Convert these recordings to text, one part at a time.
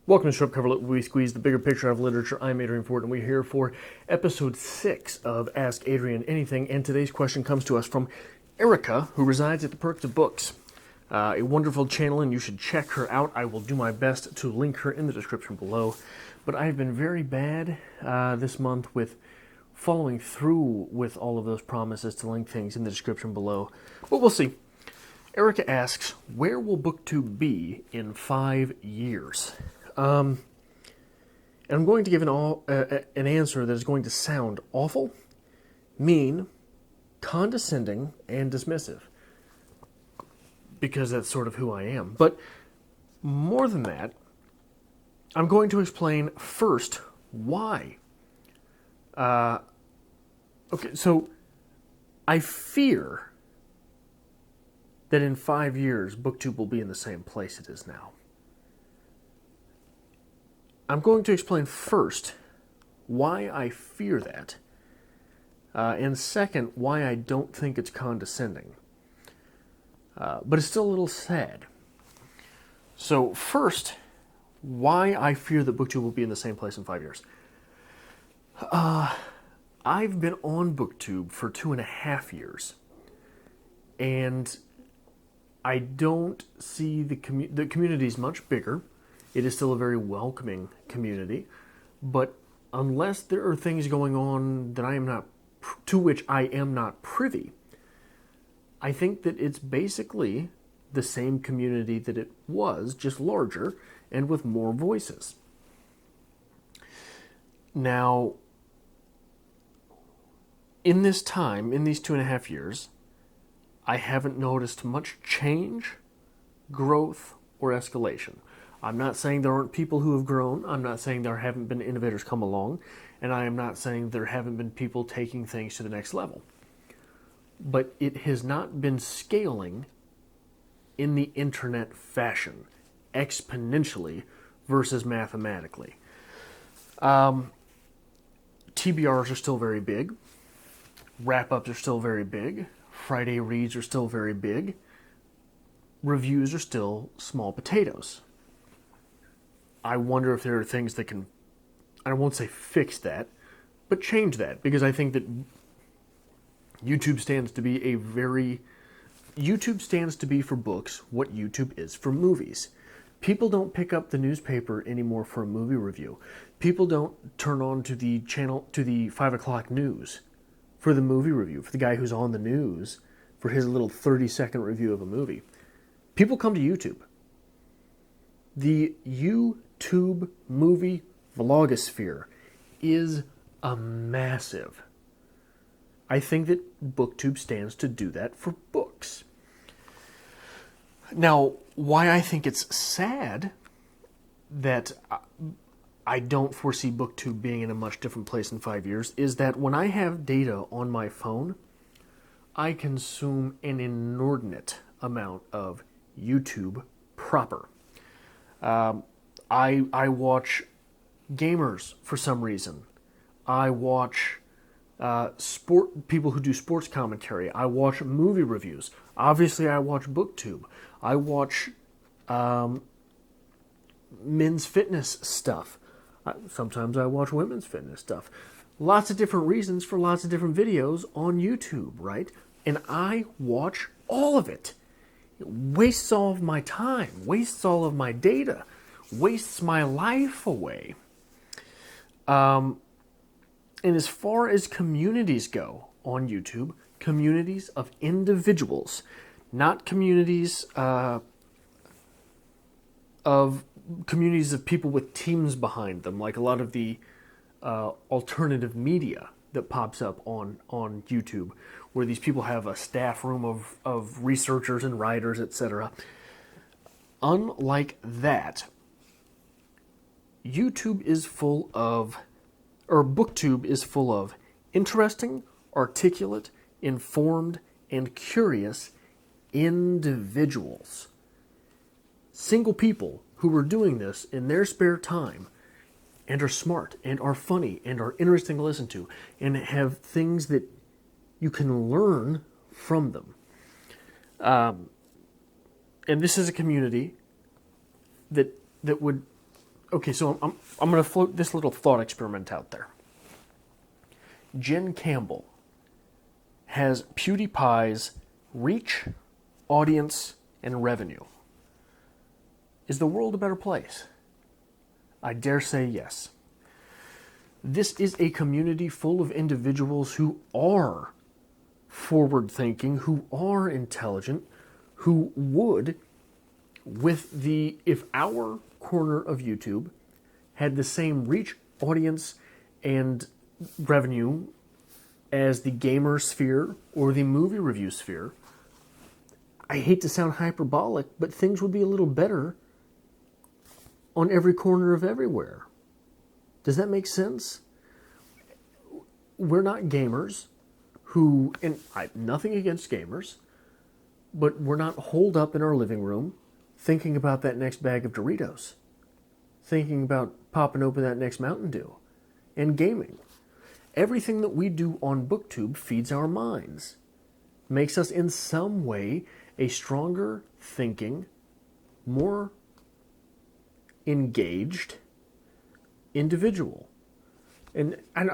Welcome to Short Cover Look, we squeeze the bigger picture of literature. I'm Adrian Ford, and we're here for episode 6 of Ask Adrian Anything. And today's question comes to us from Erika, who resides at the Perks of Books. A wonderful channel, and you should check her out. I will do my best to link her in the description below. But I've been very bad this month with following through with all of those promises to link things in the description below. But we'll see. Erika asks, where will Booktube be in 5 years? And I'm going to give an answer that is going to sound awful, mean, condescending, and dismissive. Because that's sort of who I am. But more than that, I'm going to explain first why. Okay, so I fear that in 5 years, Booktube will be in the same place it is now. I'm going to explain first why I fear that, and second, why I don't think it's condescending. But it's still a little sad. So first, why I fear that Booktube will be in the same place in 5 years. I've been on Booktube for 2.5 years, and I don't see the community is much bigger. It is still a very welcoming community, but unless there are things going on that to which I am not privy, I think that it's basically the same community that it was, just larger and with more voices. Now, in this time, in these 2.5 years, I haven't noticed much change, growth, or escalation. I'm not saying there aren't people who have grown. I'm not saying there haven't been innovators come along. And I am not saying there haven't been people taking things to the next level. But it has not been scaling in the internet fashion, exponentially versus mathematically. TBRs are still very big. Wrap-ups are still very big. Friday reads are still very big. Reviews are still small potatoes. I wonder if there are things that can, I won't say fix that, but change that. Because I think that YouTube stands to be for books what YouTube is for movies. People don't pick up the newspaper anymore for a movie review. People don't turn on to the channel, to the 5 o'clock news for the movie review, for the guy who's on the news for his little 30-second review of a movie. People come to YouTube. The YouTube movie vlogosphere is a massive. I think that Booktube stands to do that for books. Now, why I think it's sad that I don't foresee Booktube being in a much different place in 5 years is that when I have data on my phone, I consume an inordinate amount of YouTube proper. I watch gamers for some reason. I watch people who do sports commentary. I watch movie reviews. Obviously, I watch Booktube. I watch men's fitness stuff. Sometimes I watch women's fitness stuff. Lots of different reasons for lots of different videos on YouTube, right? And I watch all of it. It wastes all of my time, wastes all of my data, wastes my life away. And as far as communities go on YouTube, communities of individuals, not communities of people with teams behind them, like a lot of the alternative media that pops up on YouTube, where these people have a staff room of researchers and writers, etc. Unlike that, Booktube is full of interesting, articulate, informed, and curious individuals. Single people who are doing this in their spare time and are smart and are funny and are interesting to listen to and have things that you can learn from them. And this is a community that would okay, so I'm going to float this little thought experiment out there. Jen Campbell has PewDiePie's reach, audience, and revenue. Is the world a better place? I dare say yes. This is a community full of individuals who are forward-thinking, who are intelligent, who would, if our corner of YouTube had the same reach, audience, and revenue as the gamer sphere or the movie review sphere, I hate to sound hyperbolic, but things would be a little better on every corner of everywhere. Does that make sense? We're not gamers who, and nothing against gamers, but we're not holed up in our living room thinking about that next bag of Doritos, thinking about popping open that next Mountain Dew, and gaming. Everything that we do on Booktube feeds our minds, makes us in some way a stronger thinking, more engaged individual. And I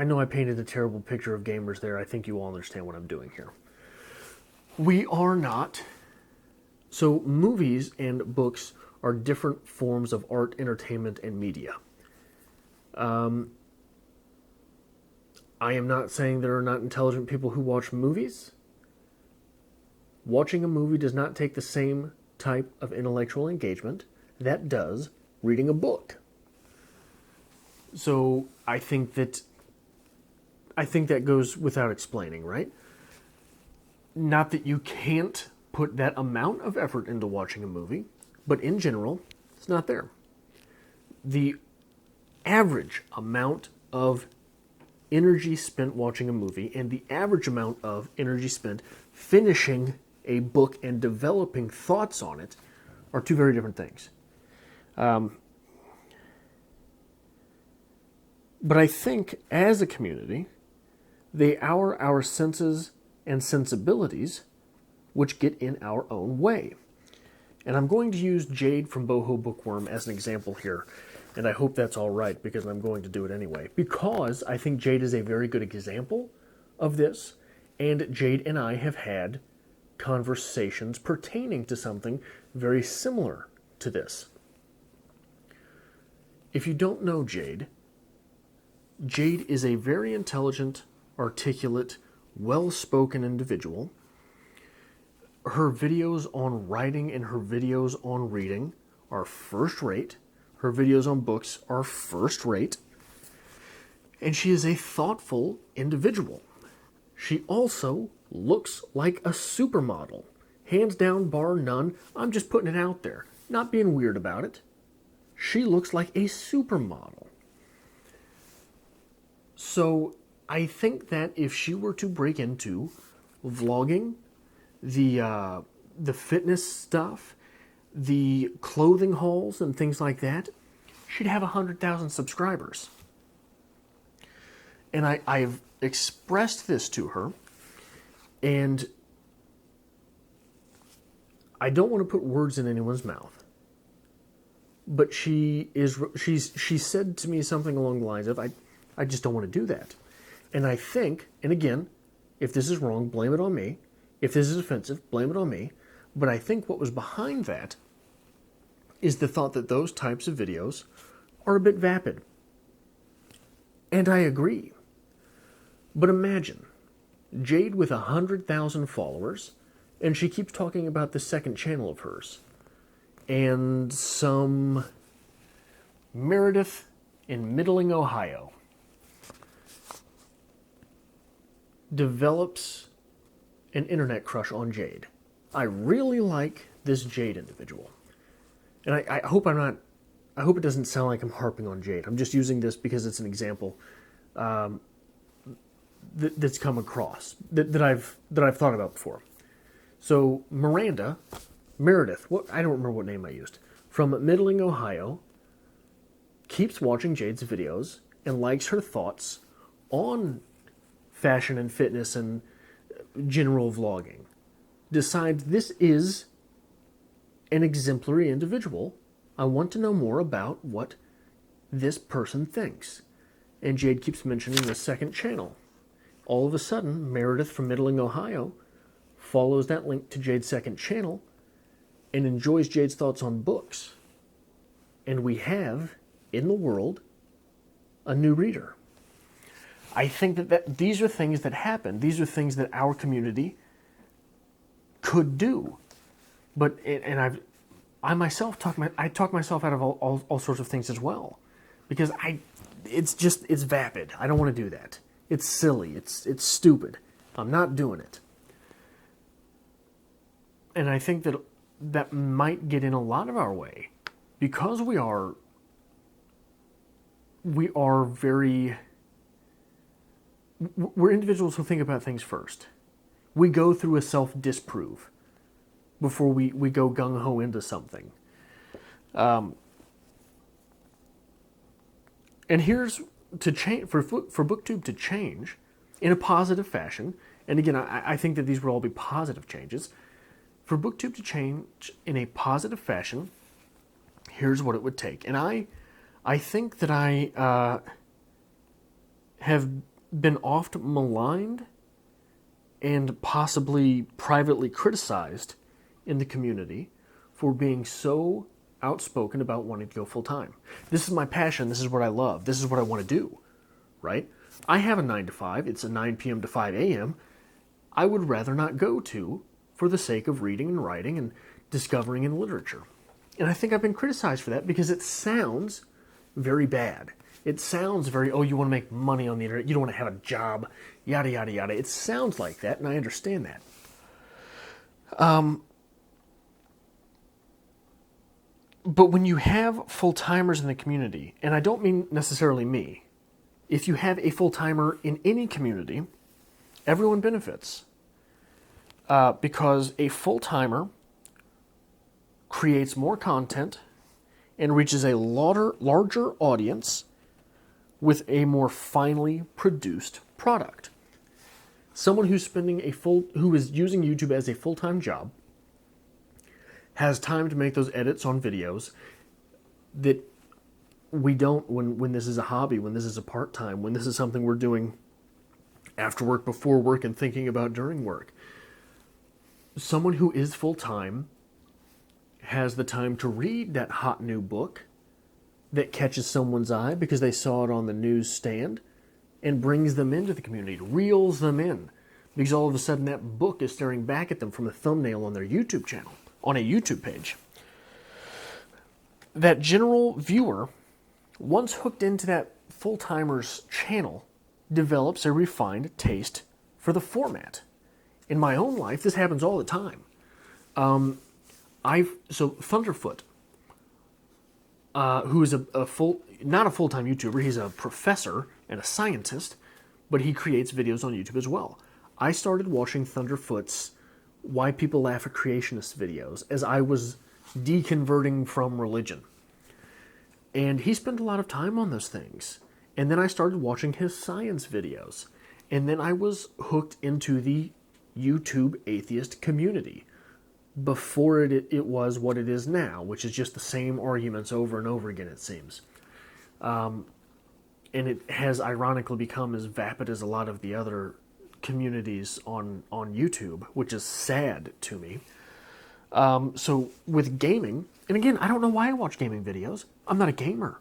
know I painted a terrible picture of gamers there. I think you all understand what I'm doing here. We are not. So movies and books are different forms of art, entertainment, and media. I am not saying there are not intelligent people who watch movies. Watching a movie does not take the same type of intellectual engagement that does reading a book. So I think that goes without explaining, right? Not that you can't put that amount of effort into watching a movie, but in general, it's not there. The average amount of energy spent watching a movie and the average amount of energy spent finishing a book and developing thoughts on it are two very different things. But I think as a community, they are our senses and sensibilities which get in our own way. And I'm going to use Jade from Boho Bookworm as an example here. And I hope that's all right, because I'm going to do it anyway. Because I think Jade is a very good example of this. And Jade and I have had conversations pertaining to something very similar to this. If you don't know Jade, Jade is a very intelligent, articulate, well-spoken individual. Her videos on writing and her videos on reading are first-rate. Her videos on books are first-rate. And she is a thoughtful individual. She also looks like a supermodel. Hands down, bar none. I'm just putting it out there. Not being weird about it. She looks like a supermodel. So I think that if she were to break into vlogging, the fitness stuff, the clothing hauls and things like that, she'd have 100,000 subscribers. And I've expressed this to her, and I don't want to put words in anyone's mouth, but she said to me something along the lines of, I just don't want to do that. And I think, and again, if this is wrong, blame it on me. If this is offensive, blame it on me. But I think what was behind that is the thought that those types of videos are a bit vapid. And I agree. But imagine, Jade with 100,000 followers, and she keeps talking about the second channel of hers. And some Meredith in Middling, Ohio, develops an internet crush on Jade. I really like this Jade individual. And I hope it doesn't sound like I'm harping on Jade. I'm just using this because it's an example that's come across, that I've thought about before. So Meredith, I don't remember what name I used, from Middling, Ohio, keeps watching Jade's videos and likes her thoughts on fashion and fitness and general vlogging. Decides this is an exemplary individual I want to know more about what this person thinks. And Jade keeps mentioning the second channel. All of a sudden, Meredith from Middling, Ohio, follows that link to Jade's second channel and enjoys Jade's thoughts on books. And we have, in the world, a new reader. I think that these are things that happen. These are things that our community could do. But, and I myself talk myself out of all sorts of things as well. Because it's vapid. I don't want to do that. It's silly. It's stupid. I'm not doing it. And I think that might get in a lot of our way because we're individuals who think about things first. We go through a self-disprove before we go gung-ho into something. And here's to change for Booktube to change in a positive fashion. And again, I think that these will all be positive changes. For Booktube to change in a positive fashion, here's what it would take. And I think that I have been oft maligned and possibly privately criticized in the community for being so outspoken about wanting to go full-time. This is my passion. This is what I love. This is what I want to do, right? I have a 9 to 5. It's a 9 p.m. to 5 a.m. I would rather not go to for the sake of reading and writing and discovering in literature. And I think I've been criticized for that because it sounds very bad. It sounds very, you want to make money on the internet. You don't want to have a job, yada, yada, yada. It sounds like that, and I understand that. But when you have full-timers in the community, and I don't mean necessarily me, if you have a full-timer in any community, everyone benefits. Because a full-timer creates more content and reaches a larger audience with a more finely produced product. Someone who's who is using YouTube as a full-time job has time to make those edits on videos that we don't when this is a hobby, when this is a part-time, when this is something we're doing after work, before work, and thinking about during work. Someone who is full-time has the time to read that hot new book that catches someone's eye because they saw it on the newsstand and brings them into the community, reels them in, because all of a sudden that book is staring back at them from a thumbnail on their YouTube channel, on a YouTube page. That general viewer, once hooked into that full-timer's channel, develops a refined taste for the format. In my own life, this happens all the time. So Thunderfoot, who is not a full-time YouTuber, he's a professor and a scientist, but he creates videos on YouTube as well. I started watching Thunderfoot's Why People Laugh at Creationists videos as I was deconverting from religion. And he spent a lot of time on those things. And then I started watching his science videos. And then I was hooked into the YouTube atheist community before it was what it is now, which is just the same arguments over and over again, it seems. And it has ironically become as vapid as a lot of the other communities on YouTube, which is sad to me. So with gaming, and again, I don't know why I watch gaming videos. I'm not a gamer.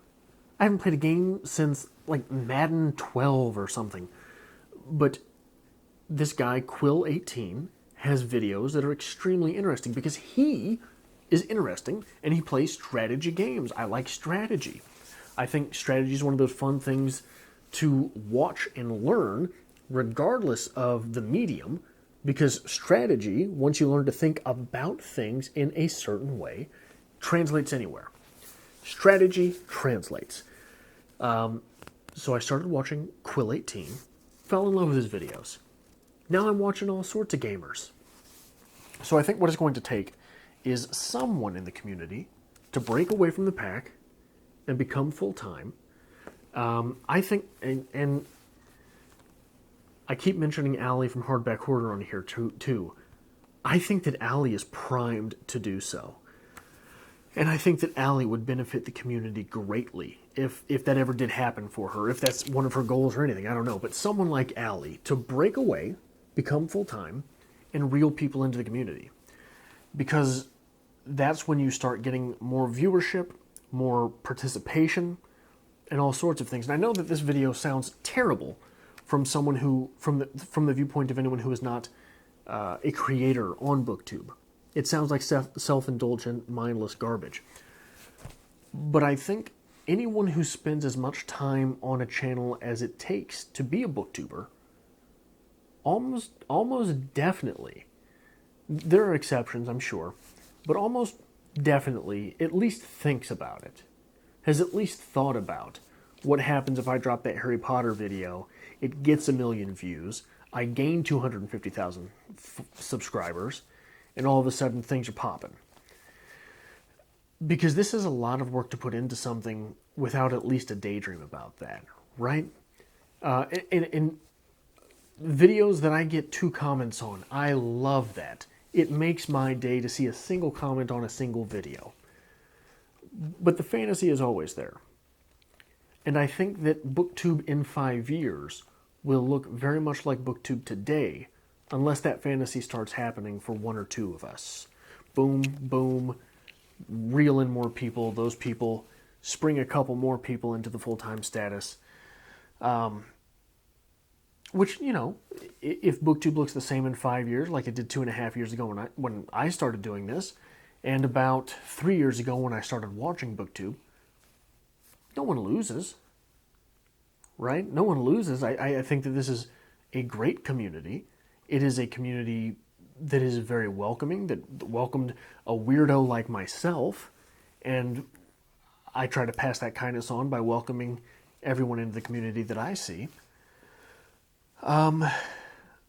I haven't played a game since like Madden 12 or something. But this guy, Quill18, has videos that are extremely interesting because he is interesting and he plays strategy games. I like strategy. I think strategy is one of those fun things to watch and learn regardless of the medium, because strategy, once you learn to think about things in a certain way, translates anywhere. Strategy translates. So I started watching Quill18, fell in love with his videos. Now I'm watching all sorts of gamers. So I think what it's going to take is someone in the community to break away from the pack and become full-time. I think, and I keep mentioning Allie from Hardback Hoarder on here too. I think that Allie is primed to do so. And I think that Allie would benefit the community greatly if that ever did happen for her, if that's one of her goals or anything, I don't know. But someone like Allie, to break away, become full-time, and reel people into the community. Because that's when you start getting more viewership, more participation, and all sorts of things. And I know that this video sounds terrible from someone who, from the viewpoint of anyone who is not a creator on Booktube. It sounds like self-indulgent, mindless garbage. But I think anyone who spends as much time on a channel as it takes to be a booktuber, almost definitely, there are exceptions, I'm sure, but almost definitely at least thinks about it, has at least thought about what happens if I drop that Harry Potter video, it gets 1 million views, I gain 250,000 subscribers, and all of a sudden things are popping. Because this is a lot of work to put into something without at least a daydream about that, right? In videos that I get 2 comments on, I love that. It makes my day to see a single comment on a single video. But the fantasy is always there. And I think that Booktube in 5 years will look very much like Booktube today, unless that fantasy starts happening for 1 or 2 of us. Boom, boom, reel in more people, those people spring a couple more people into the full-time status. Which, you know, if Booktube looks the same in 5 years, like it did 2.5 years ago when I started doing this, and about 3 years ago when I started watching Booktube, no one loses, right? No one loses. I think that this is a great community. It is a community that is very welcoming, that welcomed a weirdo like myself, and I try to pass that kindness on by welcoming everyone into the community that I see. But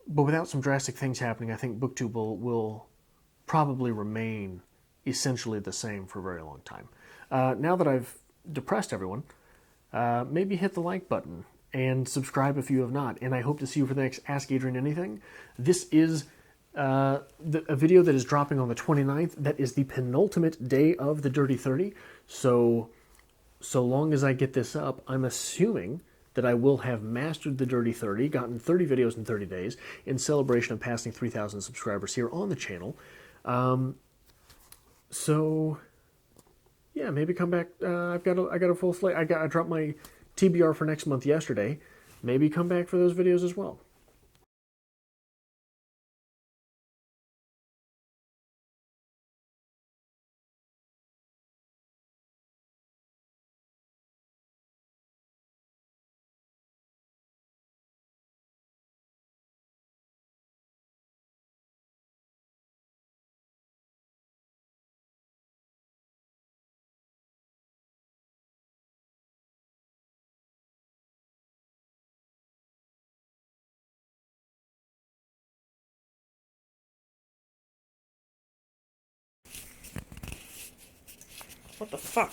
without some drastic things happening, I think Booktube will probably remain essentially the same for a very long time. Now that I've depressed everyone, maybe hit the like button and subscribe if you have not. And I hope to see you for the next Ask Adrian Anything. This is a video that is dropping on the 29th. That is the penultimate day of the Dirty 30. So long as I get this up, I'm assuming that I will have mastered the Dirty 30, gotten 30 videos in 30 days, in celebration of passing 3,000 subscribers here on the channel. So yeah, maybe come back. I got a full slate. I dropped my TBR for next month yesterday. Maybe come back for those videos as well. What the fuck?